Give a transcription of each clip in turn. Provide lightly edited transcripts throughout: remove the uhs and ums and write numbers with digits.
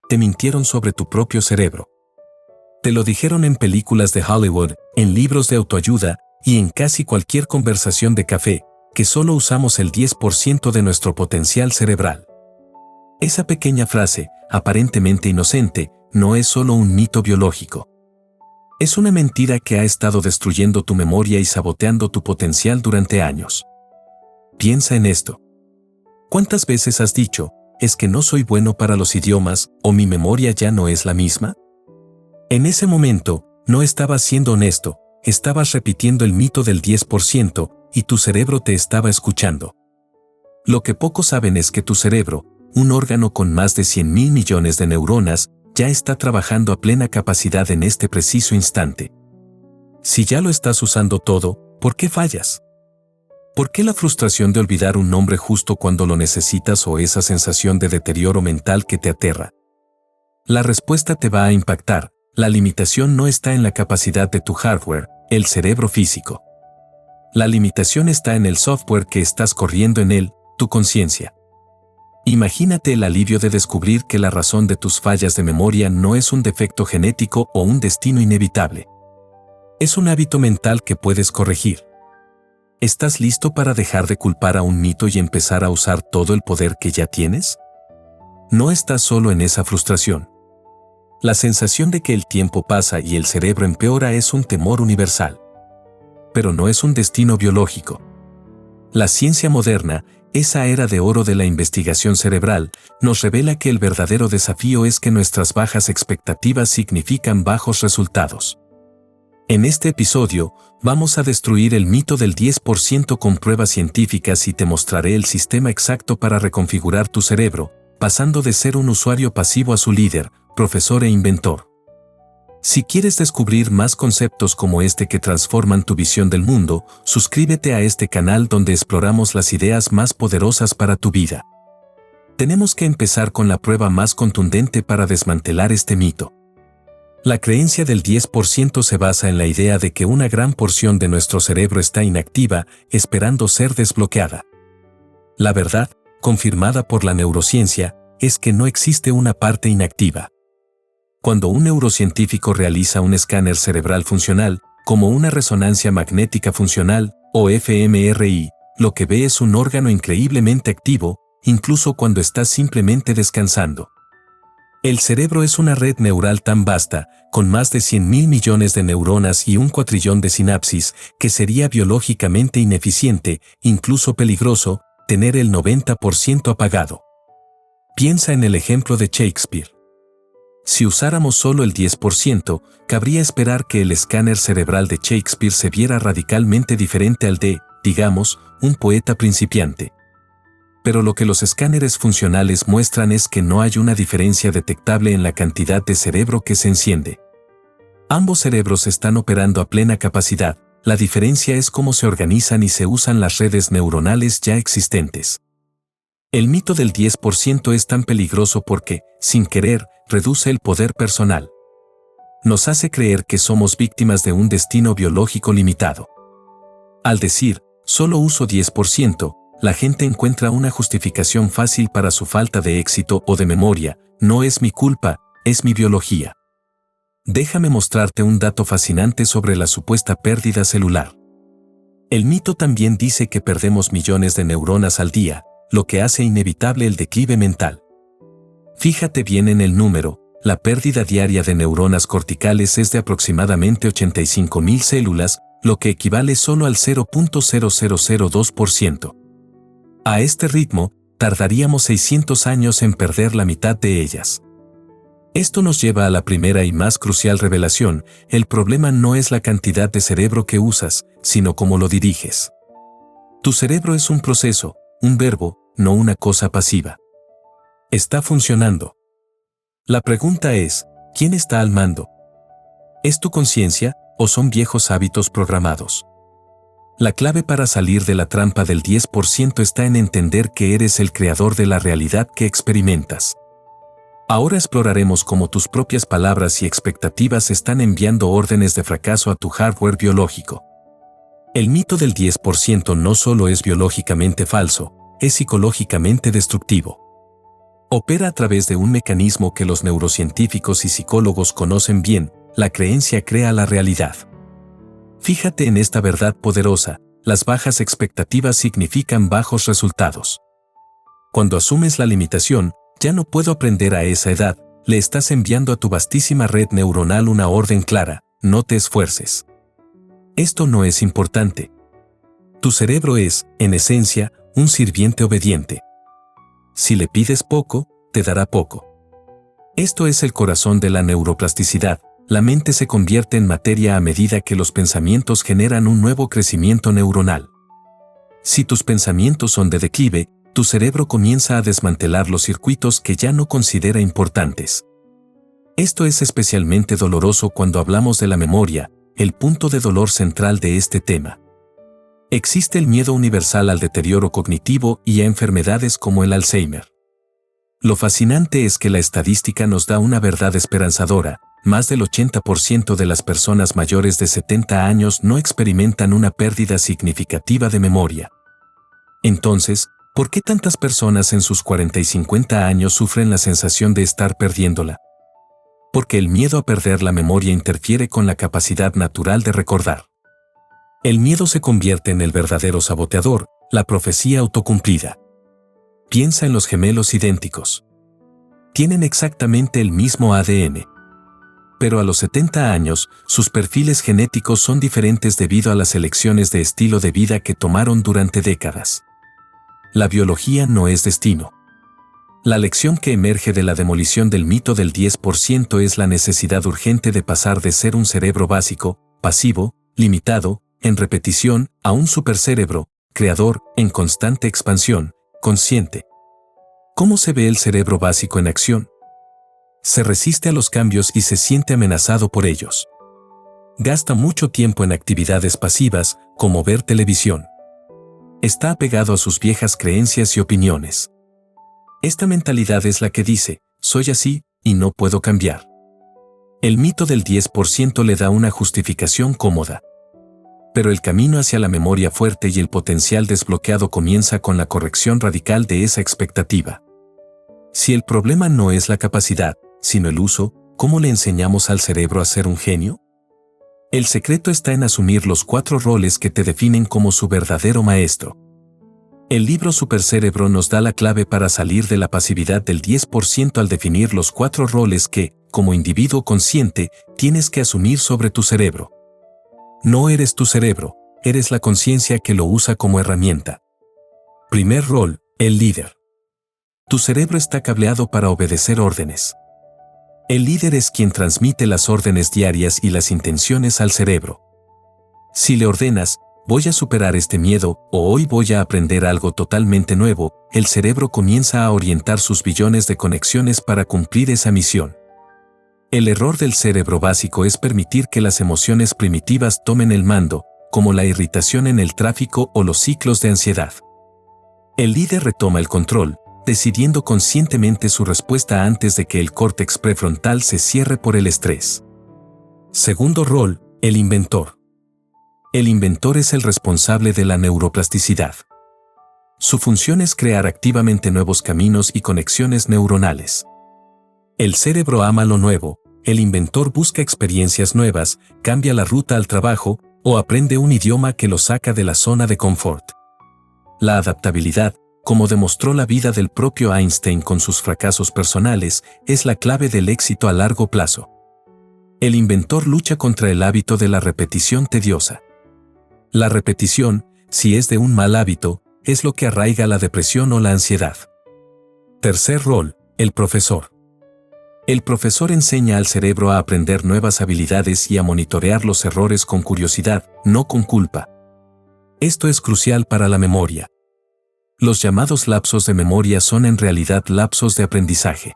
te mintieron sobre tu propio cerebro. Te lo dijeron en películas de Hollywood, en libros de autoayuda y en casi cualquier conversación de café, que solo usamos el 10% de nuestro potencial cerebral. Esa pequeña frase, aparentemente inocente, no es solo un mito biológico. Es una mentira que ha estado destruyendo tu memoria y saboteando tu potencial durante años. Piensa en esto. ¿Cuántas veces has dicho, es que no soy bueno para los idiomas o mi memoria ya no es la misma? En ese momento, no estabas siendo honesto, estabas repitiendo el mito del 10% y tu cerebro te estaba escuchando. Lo que pocos saben es que tu cerebro, un órgano con más de 100.000 millones de neuronas, ya está trabajando a plena capacidad en este preciso instante. Si ya lo estás usando todo, ¿por qué fallas? ¿Por qué la frustración de olvidar un nombre justo cuando lo necesitas o esa sensación de deterioro mental que te aterra? La respuesta te va a impactar. La limitación no está en la capacidad de tu hardware, el cerebro físico. La limitación está en el software que estás corriendo en él, tu conciencia. Imagínate el alivio de descubrir que la razón de tus fallas de memoria no es un defecto genético o un destino inevitable. Es un hábito mental que puedes corregir. ¿Estás listo para dejar de culpar a un mito y empezar a usar todo el poder que ya tienes? No estás solo en esa frustración. La sensación de que el tiempo pasa y el cerebro empeora es un temor universal. Pero no es un destino biológico. La ciencia moderna, esa era de oro de la investigación cerebral, nos revela que el verdadero desafío es que nuestras bajas expectativas significan bajos resultados. En este episodio, vamos a destruir el mito del 10% con pruebas científicas y te mostraré el sistema exacto para reconfigurar tu cerebro, pasando de ser un usuario pasivo a su líder, profesor e inventor. Si quieres descubrir más conceptos como este que transforman tu visión del mundo, suscríbete a este canal donde exploramos las ideas más poderosas para tu vida. Tenemos que empezar con la prueba más contundente para desmantelar este mito. La creencia del 10% se basa en la idea de que una gran porción de nuestro cerebro está inactiva, esperando ser desbloqueada. La verdad, confirmada por la neurociencia, es que no existe una parte inactiva. Cuando un neurocientífico realiza un escáner cerebral funcional, como una resonancia magnética funcional, o fMRI, lo que ve es un órgano increíblemente activo, incluso cuando está simplemente descansando. El cerebro es una red neural tan vasta, con más de 100.000 millones de neuronas y un cuatrillón de sinapsis, que sería biológicamente ineficiente, incluso peligroso, tener el 90% apagado. Piensa en el ejemplo de Shakespeare. Si usáramos solo el 10%, cabría esperar que el escáner cerebral de Shakespeare se viera radicalmente diferente al de, digamos, un poeta principiante. Pero lo que los escáneres funcionales muestran es que no hay una diferencia detectable en la cantidad de cerebro que se enciende. Ambos cerebros están operando a plena capacidad, la diferencia es cómo se organizan y se usan las redes neuronales ya existentes. El mito del 10% es tan peligroso porque, sin querer, reduce el poder personal. Nos hace creer que somos víctimas de un destino biológico limitado. Al decir, solo uso 10%, la gente encuentra una justificación fácil para su falta de éxito o de memoria, no es mi culpa, es mi biología. Déjame mostrarte un dato fascinante sobre la supuesta pérdida celular. El mito también dice que perdemos millones de neuronas al día, lo que hace inevitable el declive mental. Fíjate bien en el número, la pérdida diaria de neuronas corticales es de aproximadamente 85.000 células, lo que equivale solo al 0.0002%. A este ritmo, tardaríamos 600 años en perder la mitad de ellas. Esto nos lleva a la primera y más crucial revelación: el problema no es la cantidad de cerebro que usas, sino cómo lo diriges. Tu cerebro es un proceso, un verbo, no una cosa pasiva. Está funcionando. La pregunta es, ¿quién está al mando? ¿Es tu conciencia o son viejos hábitos programados? La clave para salir de la trampa del 10% está en entender que eres el creador de la realidad que experimentas. Ahora exploraremos cómo tus propias palabras y expectativas están enviando órdenes de fracaso a tu hardware biológico. El mito del 10% no solo es biológicamente falso, es psicológicamente destructivo. Opera a través de un mecanismo que los neurocientíficos y psicólogos conocen bien: la creencia crea la realidad. Fíjate en esta verdad poderosa: las bajas expectativas significan bajos resultados. Cuando asumes la limitación, ya no puedo aprender a esa edad, le estás enviando a tu vastísima red neuronal una orden clara: no te esfuerces. Esto no es importante. Tu cerebro es, en esencia, un sirviente obediente. Si le pides poco, te dará poco. Esto es el corazón de la neuroplasticidad. La mente se convierte en materia a medida que los pensamientos generan un nuevo crecimiento neuronal. Si tus pensamientos son de declive, tu cerebro comienza a desmantelar los circuitos que ya no considera importantes. Esto es especialmente doloroso cuando hablamos de la memoria, el punto de dolor central de este tema. Existe el miedo universal al deterioro cognitivo y a enfermedades como el Alzheimer. Lo fascinante es que la estadística nos da una verdad esperanzadora: más del 80% de las personas mayores de 70 años no experimentan una pérdida significativa de memoria. Entonces, ¿por qué tantas personas en sus 40 y 50 años sufren la sensación de estar perdiéndola? Porque el miedo a perder la memoria interfiere con la capacidad natural de recordar. El miedo se convierte en el verdadero saboteador, la profecía autocumplida. Piensa en los gemelos idénticos. Tienen exactamente el mismo ADN. Pero a los 70 años, sus perfiles genéticos son diferentes debido a las elecciones de estilo de vida que tomaron durante décadas. La biología no es destino. La lección que emerge de la demolición del mito del 10% es la necesidad urgente de pasar de ser un cerebro básico, pasivo, limitado, en repetición, a un supercerebro, creador, en constante expansión, consciente. ¿Cómo se ve el cerebro básico en acción? Se resiste a los cambios y se siente amenazado por ellos. Gasta mucho tiempo en actividades pasivas, como ver televisión. Está apegado a sus viejas creencias y opiniones. Esta mentalidad es la que dice: soy así, y no puedo cambiar. El mito del 10% le da una justificación cómoda. Pero el camino hacia la memoria fuerte y el potencial desbloqueado comienza con la corrección radical de esa expectativa. Si el problema no es la capacidad, sino el uso, ¿cómo le enseñamos al cerebro a ser un genio? El secreto está en asumir los 4 roles que te definen como su verdadero maestro. El libro Supercerebro nos da la clave para salir de la pasividad del 10% al definir los 4 roles que, como individuo consciente, tienes que asumir sobre tu cerebro. No eres tu cerebro, eres la conciencia que lo usa como herramienta. Primer rol: el líder. Tu cerebro está cableado para obedecer órdenes. El líder es quien transmite las órdenes diarias y las intenciones al cerebro. Si le ordenas: voy a superar este miedo, o hoy voy a aprender algo totalmente nuevo, el cerebro comienza a orientar sus billones de conexiones para cumplir esa misión. El error del cerebro básico es permitir que las emociones primitivas tomen el mando, como la irritación en el tráfico o los ciclos de ansiedad. El líder retoma el control, decidiendo conscientemente su respuesta antes de que el córtex prefrontal se cierre por el estrés. Segundo rol: el inventor. El inventor es el responsable de la neuroplasticidad. Su función es crear activamente nuevos caminos y conexiones neuronales. El cerebro ama lo nuevo, el inventor busca experiencias nuevas, cambia la ruta al trabajo, o aprende un idioma que lo saca de la zona de confort. La adaptabilidad, como demostró la vida del propio Einstein con sus fracasos personales, es la clave del éxito a largo plazo. El inventor lucha contra el hábito de la repetición tediosa. La repetición, si es de un mal hábito, es lo que arraiga la depresión o la ansiedad. Tercer rol: el profesor. El profesor enseña al cerebro a aprender nuevas habilidades y a monitorear los errores con curiosidad, no con culpa. Esto es crucial para la memoria. Los llamados lapsos de memoria son en realidad lapsos de aprendizaje.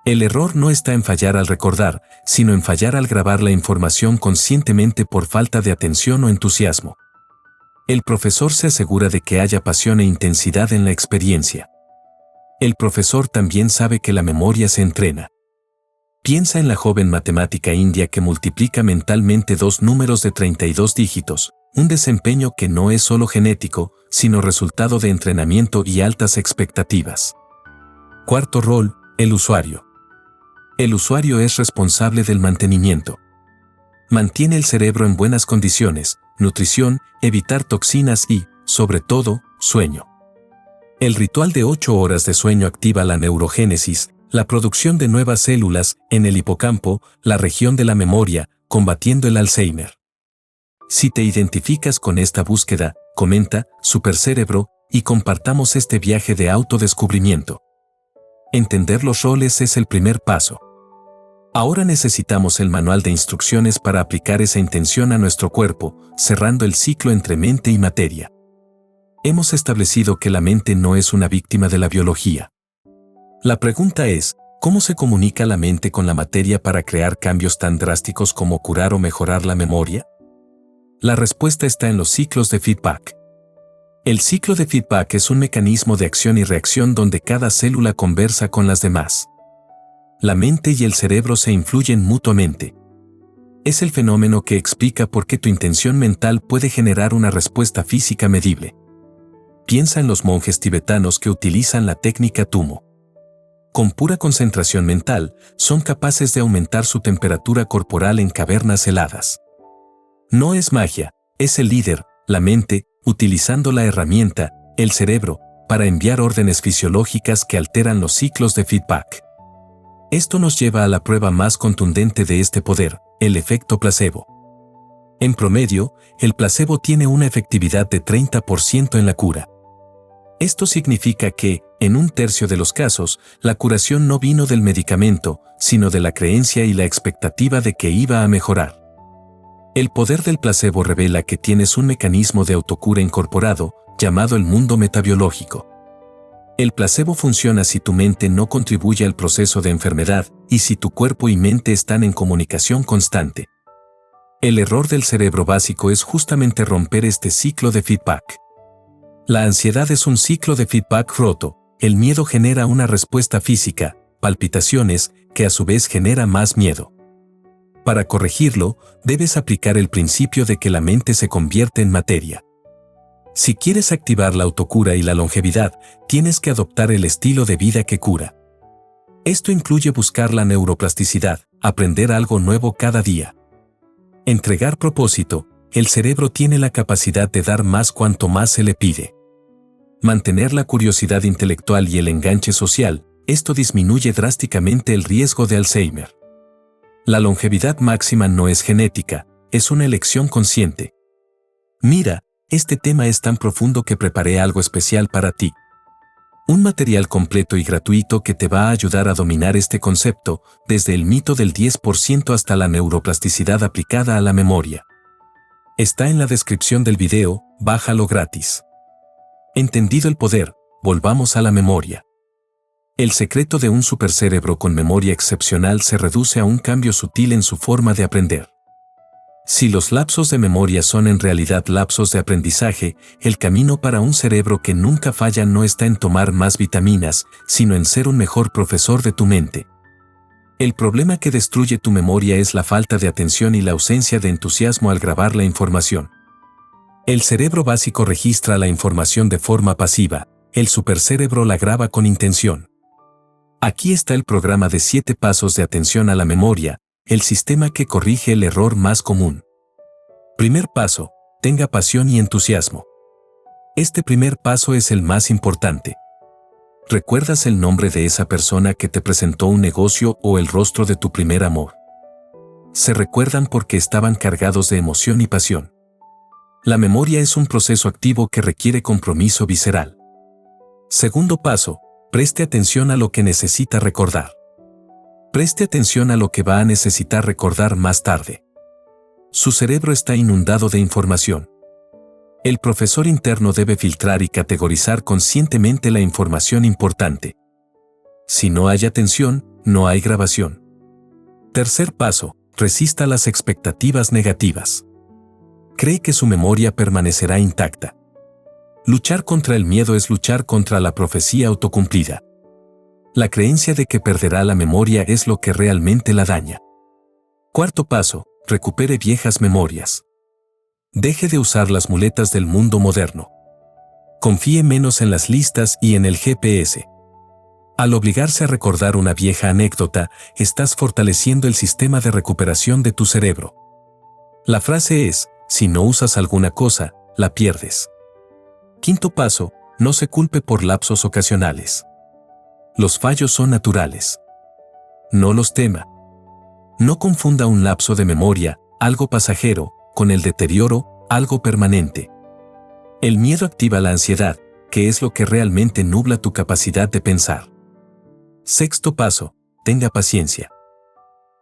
El error no está en fallar al recordar, sino en fallar al grabar la información conscientemente por falta de atención o entusiasmo. El profesor se asegura de que haya pasión e intensidad en la experiencia. El profesor también sabe que la memoria se entrena. Piensa en la joven matemática india que multiplica mentalmente 2 números de 32 dígitos, un desempeño que no es solo genético, sino resultado de entrenamiento y altas expectativas. Cuarto rol, el usuario. El usuario es responsable del mantenimiento. Mantiene el cerebro en buenas condiciones, nutrición, evitar toxinas y, sobre todo, sueño. El ritual de 8 horas de sueño activa la neurogénesis, la producción de nuevas células en el hipocampo, la región de la memoria, combatiendo el Alzheimer. Si te identificas con esta búsqueda, comenta Supercerebro y compartamos este viaje de autodescubrimiento. Entender los roles es el primer paso. Ahora necesitamos el manual de instrucciones para aplicar esa intención a nuestro cuerpo, cerrando el ciclo entre mente y materia. Hemos establecido que la mente no es una víctima de la biología. La pregunta es, ¿cómo se comunica la mente con la materia para crear cambios tan drásticos como curar o mejorar la memoria? La respuesta está en los ciclos de feedback. El ciclo de feedback es un mecanismo de acción y reacción donde cada célula conversa con las demás. La mente y el cerebro se influyen mutuamente. Es el fenómeno que explica por qué tu intención mental puede generar una respuesta física medible. Piensa en los monjes tibetanos que utilizan la técnica Tumo. Con pura concentración mental, son capaces de aumentar su temperatura corporal en cavernas heladas. No es magia, es el líder, la mente, utilizando la herramienta, el cerebro, para enviar órdenes fisiológicas que alteran los ciclos de feedback. Esto nos lleva a la prueba más contundente de este poder, el efecto placebo. En promedio, el placebo tiene una efectividad de 30% en la cura. Esto significa que, en 1/3 de los casos, la curación no vino del medicamento, sino de la creencia y la expectativa de que iba a mejorar. El poder del placebo revela que tienes un mecanismo de autocura incorporado, llamado el mundo metabiológico. El placebo funciona si tu mente no contribuye al proceso de enfermedad y si tu cuerpo y mente están en comunicación constante. El error del cerebro básico es justamente romper este ciclo de feedback. La ansiedad es un ciclo de feedback roto. El miedo genera una respuesta física, palpitaciones, que a su vez genera más miedo. Para corregirlo, debes aplicar el principio de que la mente se convierte en materia. Si quieres activar la autocura y la longevidad, tienes que adoptar el estilo de vida que cura. Esto incluye buscar la neuroplasticidad, aprender algo nuevo cada día. Entregar propósito, el cerebro tiene la capacidad de dar más cuanto más se le pide. Mantener la curiosidad intelectual y el enganche social, esto disminuye drásticamente el riesgo de Alzheimer. La longevidad máxima no es genética, es una elección consciente. Mira, este tema es tan profundo que preparé algo especial para ti. Un material completo y gratuito que te va a ayudar a dominar este concepto, desde el mito del 10% hasta la neuroplasticidad aplicada a la memoria. Está en la descripción del video, bájalo gratis. Entendido el poder, volvamos a la memoria. El secreto de un supercerebro con memoria excepcional se reduce a un cambio sutil en su forma de aprender. Si los lapsos de memoria son en realidad lapsos de aprendizaje, el camino para un cerebro que nunca falla no está en tomar más vitaminas, sino en ser un mejor profesor de tu mente. El problema que destruye tu memoria es la falta de atención y la ausencia de entusiasmo al grabar la información. El cerebro básico registra la información de forma pasiva, el supercerebro la graba con intención. Aquí está el programa de 7 pasos de atención a la memoria, el sistema que corrige el error más común. Primer paso, tenga pasión y entusiasmo. Este primer paso es el más importante. ¿Recuerdas el nombre de esa persona que te presentó un negocio o el rostro de tu primer amor? Se recuerdan porque estaban cargados de emoción y pasión. La memoria es un proceso activo que requiere compromiso visceral. Segundo paso, preste atención a lo que necesita recordar. Preste atención a lo que va a necesitar recordar más tarde. Su cerebro está inundado de información. El profesor interno debe filtrar y categorizar conscientemente la información importante. Si no hay atención, no hay grabación. Tercer paso, resista las expectativas negativas. Cree que su memoria permanecerá intacta. Luchar contra el miedo es luchar contra la profecía autocumplida. La creencia de que perderá la memoria es lo que realmente la daña. Cuarto paso, recupere viejas memorias. Deje de usar las muletas del mundo moderno. Confíe menos en las listas y en el GPS. Al obligarse a recordar una vieja anécdota, estás fortaleciendo el sistema de recuperación de tu cerebro. La frase es, si no usas alguna cosa, la pierdes. Quinto paso, no se culpe por lapsos ocasionales. Los fallos son naturales. No los tema. No confunda un lapso de memoria, algo pasajero, con el deterioro, algo permanente. El miedo activa la ansiedad, que es lo que realmente nubla tu capacidad de pensar. Sexto paso, tenga paciencia.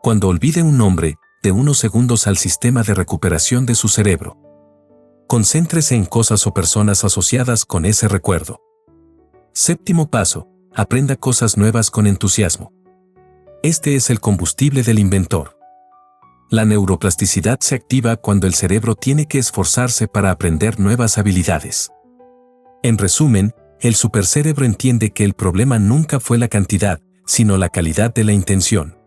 Cuando olvide un nombre, dé unos segundos al sistema de recuperación de su cerebro. Concéntrese en cosas o personas asociadas con ese recuerdo. Séptimo paso, aprenda cosas nuevas con entusiasmo. Este es el combustible del inventor. La neuroplasticidad se activa cuando el cerebro tiene que esforzarse para aprender nuevas habilidades. En resumen, el supercerebro entiende que el problema nunca fue la cantidad, sino la calidad de la intención.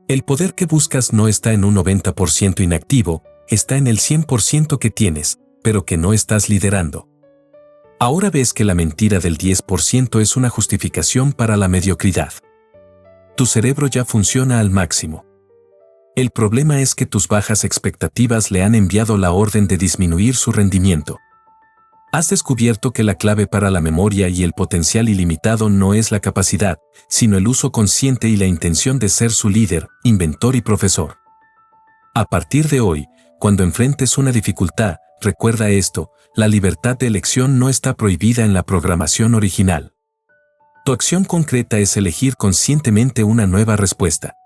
El poder que buscas no está en un 90% inactivo, está en el 100% que tienes, pero que no estás liderando. Ahora ves que la mentira del 10% es una justificación para la mediocridad. Tu cerebro ya funciona al máximo. El problema es que tus bajas expectativas le han enviado la orden de disminuir su rendimiento. Has descubierto que la clave para la memoria y el potencial ilimitado no es la capacidad, sino el uso consciente y la intención de ser su líder, inventor y profesor. A partir de hoy, cuando enfrentes una dificultad, recuerda esto, la libertad de elección no está prohibida en la programación original. Tu acción concreta es elegir conscientemente una nueva respuesta.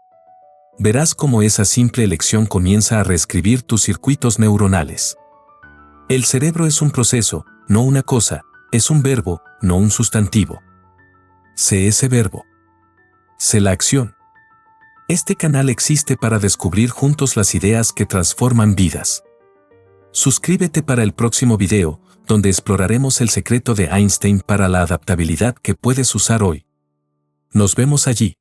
Verás cómo esa simple elección comienza a reescribir tus circuitos neuronales. El cerebro es un proceso, no una cosa, es un verbo, no un sustantivo. Sé ese verbo. Sé la acción. Este canal existe para descubrir juntos las ideas que transforman vidas. Suscríbete para el próximo video, donde exploraremos el secreto de Einstein para la adaptabilidad que puedes usar hoy. Nos vemos allí.